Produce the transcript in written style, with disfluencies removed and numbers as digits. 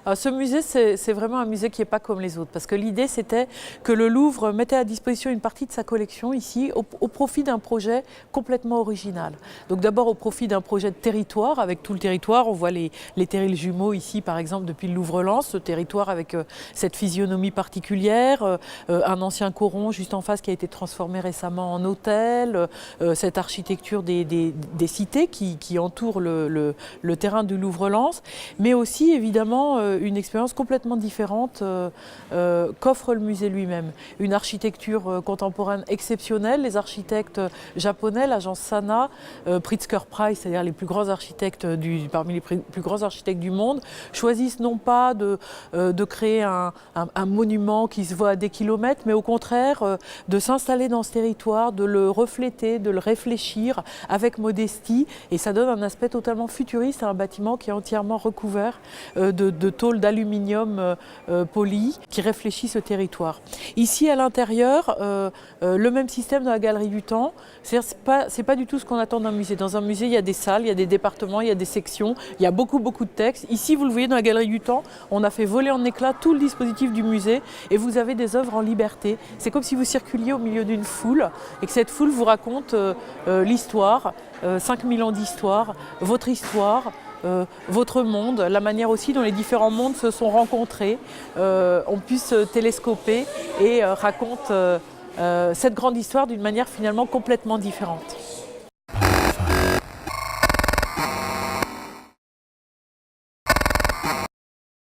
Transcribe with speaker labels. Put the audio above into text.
Speaker 1: Alors, ce musée, c'est vraiment un musée qui n'est pas comme les autres, parce que l'idée, c'était que le Louvre mettait à disposition une partie de sa collection ici au profit d'un projet complètement original. Donc d'abord au profit d'un projet de territoire, avec tout le territoire. On voit les terrils jumeaux ici, par exemple, depuis le Louvre-Lens, ce territoire avec cette physionomie particulière, un ancien coron juste en face qui a été transformé récemment en hôtel, cette architecture des cités qui entourent le terrain du Louvre-Lens, mais aussi évidemment une expérience complètement différente qu'offre le musée lui-même. Une architecture contemporaine exceptionnelle. Les architectes japonais, l'agence Sana, Pritzker Price, c'est-à-dire les plus grands architectes parmi les plus grands architectes du monde, choisissent non pas de créer un monument qui se voit à des kilomètres, mais au contraire de s'installer dans ce territoire, de le refléter, de le réfléchir avec modestie, et ça donne un aspect totalement futuriste à un bâtiment qui est entièrement recouvert de tôles d'aluminium poli qui réfléchit ce territoire. Ici à l'intérieur, le même système dans la Galerie du Temps, c'est pas du tout ce qu'on attend d'un musée. Dans un musée, il y a des salles, il y a des départements, il y a des sections, il y a beaucoup de textes. Ici, vous le voyez dans la Galerie du Temps, on a fait voler en éclats tout le dispositif du musée et vous avez des œuvres en liberté. C'est comme si vous circuliez au milieu d'une foule et que cette foule vous raconte l'histoire, 5000 ans d'histoire, votre histoire, votre monde, la manière aussi dont les différents mondes se sont rencontrés, on puisse télescoper et raconte cette grande histoire d'une manière finalement complètement différente.